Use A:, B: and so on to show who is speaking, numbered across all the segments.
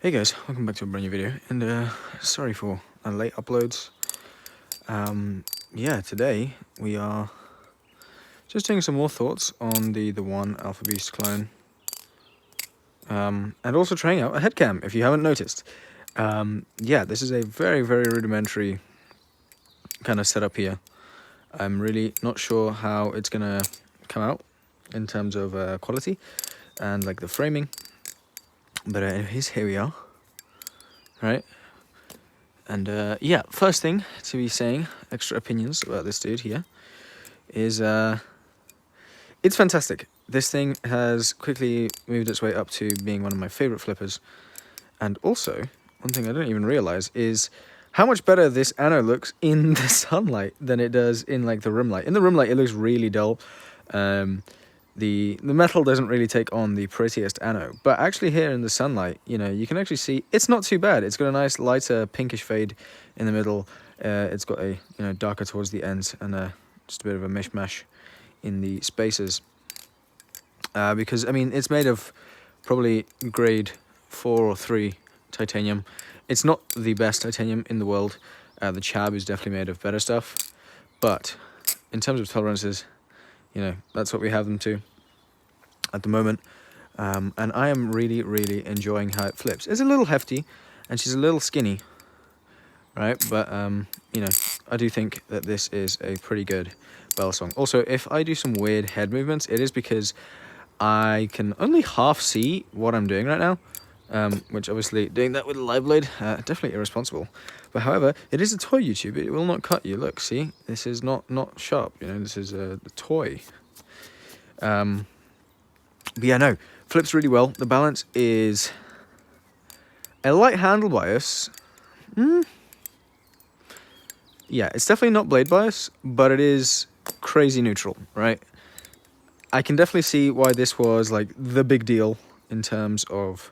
A: Hey guys, welcome back to a brand new video, and sorry for late uploads. Yeah, today we are just doing some more thoughts on the TheOne Alpha Beast clone, and also trying out a HEADCAM, if you haven't noticed. Yeah, this is a very rudimentary kind of setup here. I'm really not sure how it's gonna come out in terms of quality and like the framing, but anyways, here we are. Right, and yeah, first thing to be saying, extra opinions about this dude here, is it's fantastic. This thing has quickly moved its way up to being one of my favorite flippers, and also, one thing I didn't even realize is how much better this anode looks in the sunlight than it does in like the room light. In the room light, it looks really dull. The metal doesn't really take on the prettiest anode, but actually here in the sunlight, you know, you can actually see it's not too bad. It's got a nice lighter pinkish fade in the middle. It's got a darker towards the ends, and just a bit of a mishmash in the spaces. Because I mean, it's made of probably grade 4 or 3 titanium. It's not the best titanium in the world. The Chab is definitely made of better stuff, but in terms of tolerances, you know, that's what we have them to at the moment. And I am really enjoying how it flips. It's a little hefty, and she's a little skinny, right? But, you know, I do think that this is a pretty good balisong. Also, if I do some weird head movements, it is because I can only half see what I'm doing right now. Which obviously, doing that with a live blade, definitely irresponsible. But however, it is a toy YouTube. It will not cut you. Look, see? This is not sharp, you know? This is a toy. But yeah, no. Flips really well. The balance is a light handle bias. Yeah, it's definitely not blade bias, but it is crazy neutral, right? I can definitely see why this was like the big deal in terms of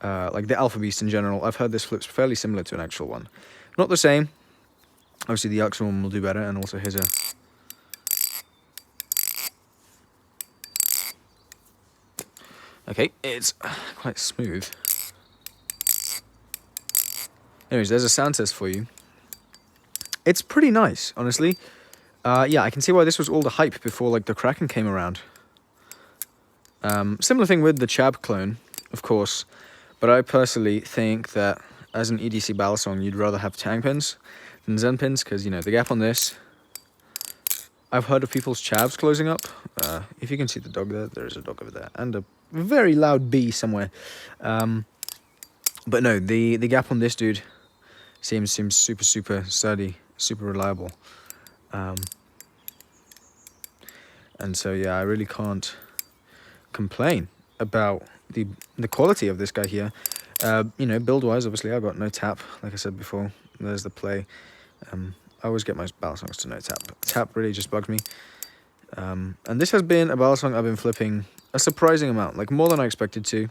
A: like the Alpha Beast in general. I've heard this flips fairly similar to an actual one. Not the same. Obviously the actual one will do better, and also here's a... Okay, it's quite smooth. Anyways, there's a sound test for you. It's pretty nice, honestly. Yeah, I can see why this was all the hype before like the Kraken came around. Similar thing with the Chab clone, of course. But I personally think that as an EDC balisong, you'd rather have tang pins than Zen pins, because, you know, the gap on this... I've heard of people's Chabs closing up. If you can see the dog there is a dog over there, and a very loud bee somewhere. But no, the gap on this dude seems super sturdy, super reliable. And so, yeah, I really can't complain about the quality of this guy here. You know, build wise, obviously I've got no tap, like I said before. There's the play. I always get my balisongs to no tap. Tap really just bugs me. And this has been a balisong I've been flipping a surprising amount, like more than I expected to.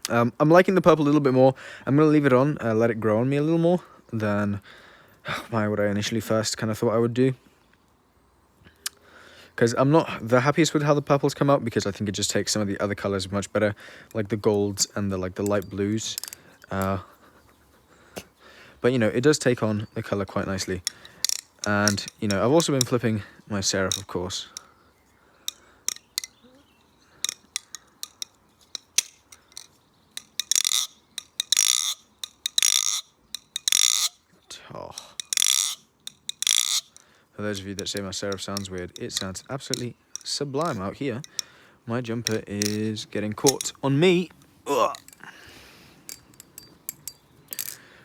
A: I'm liking the purple a little bit more. I'm gonna leave it on, let it grow on me a little more than what I initially first kind of thought I would do. Because I'm not the happiest with how the purples come out, because I think it just takes some of the other colors much better, like the golds and the light blues. But you know, it does take on the color quite nicely. And you know, I've also been flipping my Seraph, of course. Oh. For those of you that say my Seraph sounds weird, it sounds absolutely sublime out here. My jumper is getting caught on me. Ugh.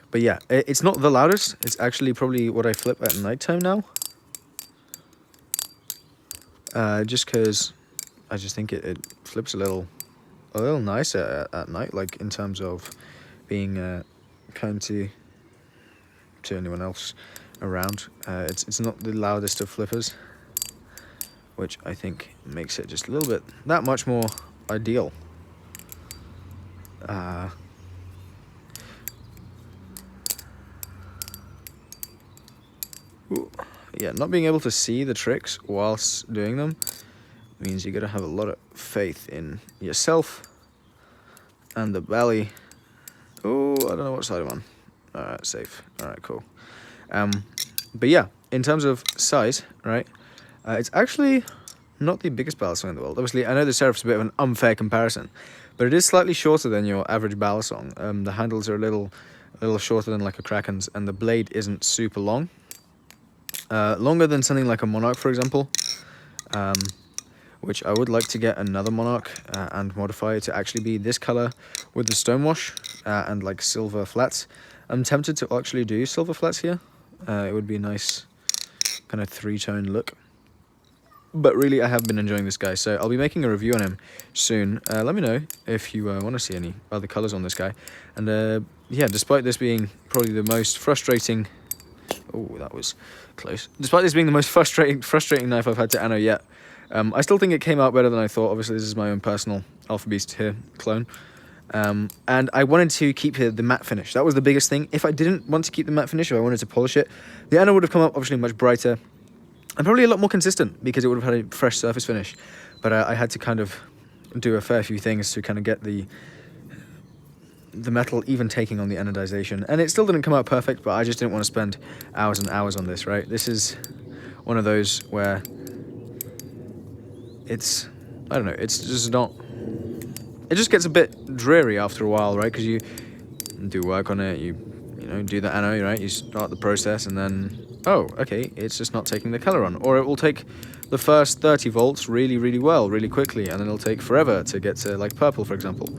A: But yeah, it's not the loudest. It's actually probably what I flip at nighttime now. Just because I just think it flips a little nicer at night, like in terms of being kind to anyone else around. It's not the loudest of flippers, which I think makes it just a little bit that much more ideal. Yeah, not being able to see the tricks whilst doing them means you gotta have a lot of faith in yourself and the belly Oh, I don't know what side I'm on. All right, safe. All right, cool. But yeah, in terms of size, right, it's actually not the biggest balisong in the world. Obviously, I know the Seraph's a bit of an unfair comparison, but it is slightly shorter than your average balisong. The handles are a little shorter than like a Kraken's, and the blade isn't super long. Longer than something like a Monarch, for example, which I would like to get another Monarch and modify it to actually be this color with the stonewash and like silver flats. I'm tempted to actually do silver flats here. It would be a nice kind of three-tone look. But really, I have been enjoying this guy, so I'll be making a review on him soon. Let me know if you want to see any other colors on this guy. And yeah, despite this being probably the most frustrating... Oh, that was close. Despite this being the most frustrating knife I've had to anno yet, I still think it came out better than I thought. Obviously, this is my own personal Alpha Beast here clone. And I wanted to keep the matte finish. That was the biggest thing. If I didn't want to keep the matte finish, if I wanted to polish it, the anno would have come up obviously much brighter and probably a lot more consistent because it would have had a fresh surface finish. But I had to kind of do a fair few things to kind of get the metal even taking on the anodization. And it still didn't come out perfect, but I just didn't want to spend hours and hours on this, right? This is one of those where it's, I don't know, it's just not... It just gets a bit dreary after a while, right? Because you do work on it, you know, do the anno, right? You start the process and then, oh, okay, it's just not taking the color on. Or it will take the first 30 volts really, really well, really quickly, and then it'll take forever to get to, like, purple, for example.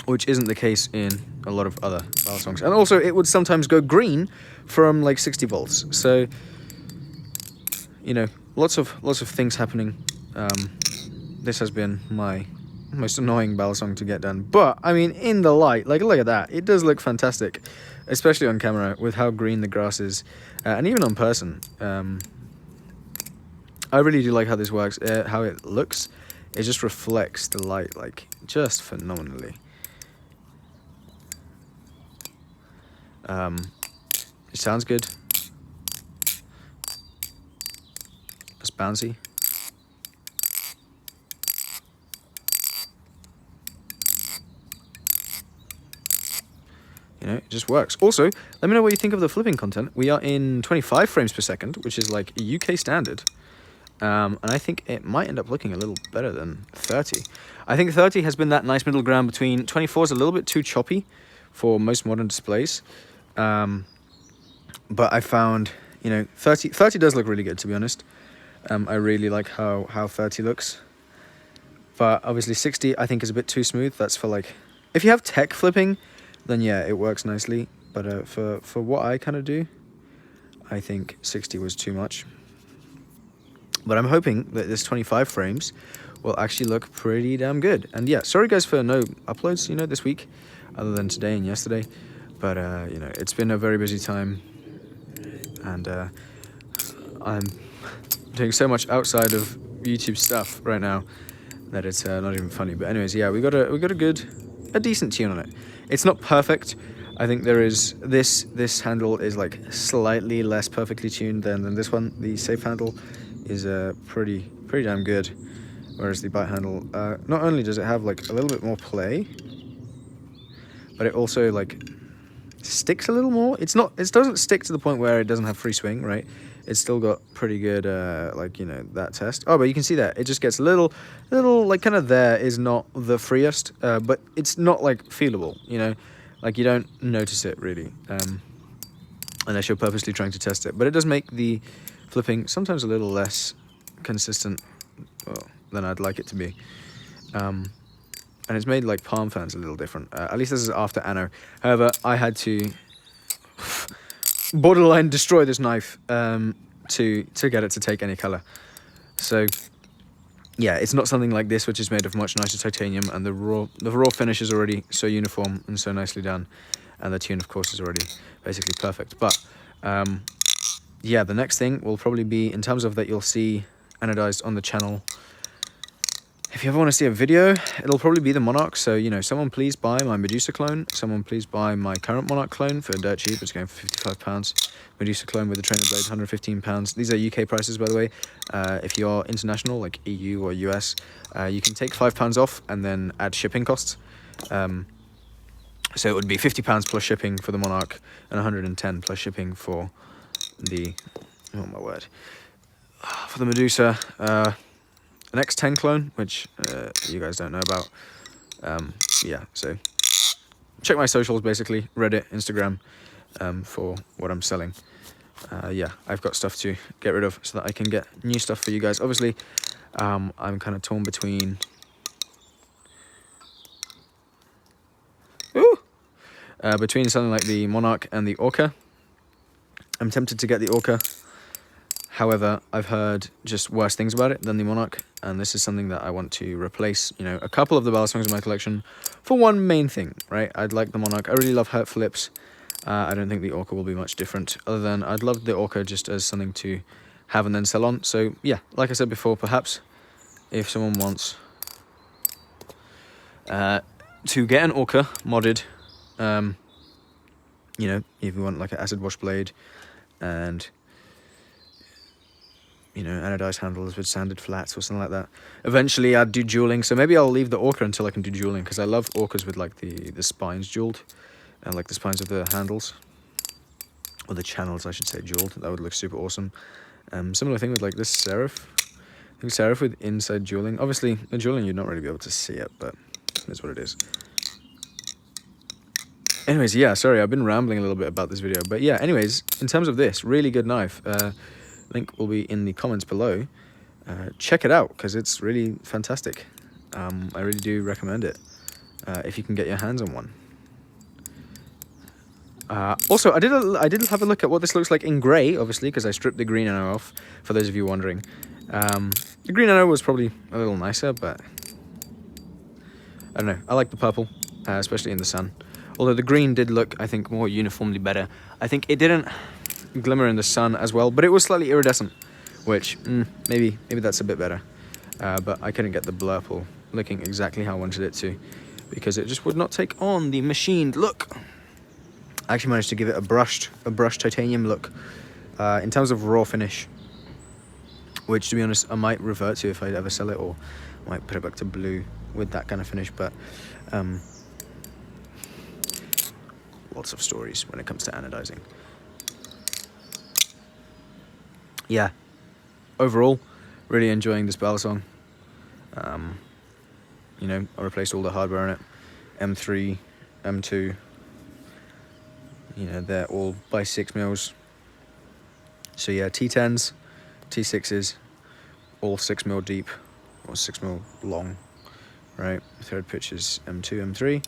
A: Which isn't the case in a lot of other balisongs. And also, it would sometimes go green from, like, 60 volts. So, you know, lots of things happening. This has been my most annoying balisong to get done. But, I mean, in the light, like, look at that. It does look fantastic, especially on camera with how green the grass is. And even on person. I really do like how this works, how it looks. It just reflects the light, like, just phenomenally. It sounds good. It's bouncy. You know, it just works. Also, let me know what you think of the flipping content. We are in 25 frames per second, which is like a UK standard. And I think it might end up looking a little better than 30. I think 30 has been that nice middle ground between 24 is a little bit too choppy for most modern displays. But I found, you know, 30 does look really good, to be honest. I really like how 30 looks. But obviously 60 I think is a bit too smooth. That's for like, if you have tech flipping, then yeah, it works nicely. But for what I kind of do, I think 60 was too much. But I'm hoping that this 25 frames will actually look pretty damn good. And yeah, sorry guys for no uploads, you know, this week, other than today and yesterday. But, you know, it's been a very busy time. And I'm doing so much outside of YouTube stuff right now that it's not even funny. But anyways, yeah, we got a decent tune on it. It's not perfect. I think there is this handle is like slightly less perfectly tuned than this one. The safe handle is pretty damn good, whereas the bite handle, not only does it have like a little bit more play, but it also like sticks a little more. It doesn't stick to the point where it doesn't have free swing, right? It's still got pretty good like, you know, that test. Oh, but you can see that it just gets a little like kind of there is not the freest, but it's not like feelable, you know, like you don't notice it really, unless you're purposely trying to test it. But it does make the flipping sometimes a little less consistent than I'd like it to be. And it's made like palm fans a little different. At least this is after anno. However, I had to borderline destroy this knife to get it to take any color. So yeah, it's not something like this, which is made of much nicer titanium, and the raw finish is already so uniform and so nicely done, and the tune, of course, is already basically perfect. But yeah, the next thing will probably be, in terms of that you'll see anodized on the channel. If you ever want to see a video, it'll probably be the Monarch. So, you know, someone please buy my Medusa clone. Someone please buy my current Monarch clone for dirt cheap. It's going for £55. Medusa clone with the trainer blade, £115. These are UK prices, by the way. If you're international, like EU or US, you can take £5 off and then add shipping costs. So it would be £50 plus shipping for the Monarch and 110 plus shipping for the, oh my word, for the Medusa. An X10 clone, which you guys don't know about. Yeah, so check my socials, basically, Reddit, Instagram, for what I'm selling. Yeah, I've got stuff to get rid of so that I can get new stuff for you guys. Obviously, I'm kind of torn between... between something like the Monarch and the Orca. I'm tempted to get the Orca. However, I've heard just worse things about it than the Monarch, and this is something that I want to replace, you know, a couple of the balisongs in my collection for one main thing, right? I'd like the Monarch. I really love hurt flips. I don't think the Orca will be much different, other than I'd love the Orca just as something to have and then sell on. So yeah, like I said before, perhaps if someone wants to get an Orca modded, you know, if you want like an acid wash blade and, you know, anodized handles with sanded flats or something like that. Eventually I'd do dueling, so maybe I'll leave the Orca until I can do dueling, because I love Orcas with like the spines jeweled, and like the spines of the handles, or the channels I should say, jeweled. That would look super awesome. Similar thing with like this Seraph. I think Seraph with inside dueling. Obviously the dueling you'd not really be able to see it, but that's what it is. Anyways, yeah, sorry, I've been rambling a little bit about this video, but yeah, anyways, in terms of this, really good knife. Link will be in the comments below. Check it out, because it's really fantastic. I really do recommend it, if you can get your hands on one. Also, I did have a look at what this looks like in grey, obviously, because I stripped the green anno off, for those of you wondering. The green anno was probably a little nicer, but I don't know, I like the purple, especially in the sun. Although the green did look, I think, more uniformly better. I think it didn't glimmer in the sun as well, but it was slightly iridescent, which maybe that's a bit better. But I couldn't get the blurple looking exactly how I wanted it to, because it just would not take on the machined look. I actually managed to give it a brushed titanium look in terms of raw finish, which, to be honest, I might revert to if I ever sell it, or I might put it back to blue with that kind of finish. But lots of stories when it comes to anodizing. Yeah, overall, really enjoying this balisong. You know, I replaced all the hardware on it. M3, M2. You know, they're all by 6mm. So yeah, T10s, T6s, all 6mm deep, or 6mm long, right? Third pitch is M2, M3.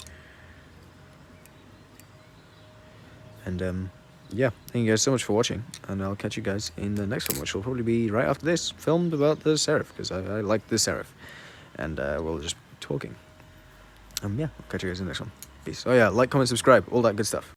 A: And yeah, thank you guys so much for watching, and I'll catch you guys in the next one, which will probably be right after this, filmed about the Seraph, because I like the Seraph, and we'll just be talking. Yeah, I'll catch you guys in the next one. Peace. Oh yeah, like, comment, subscribe, all that good stuff.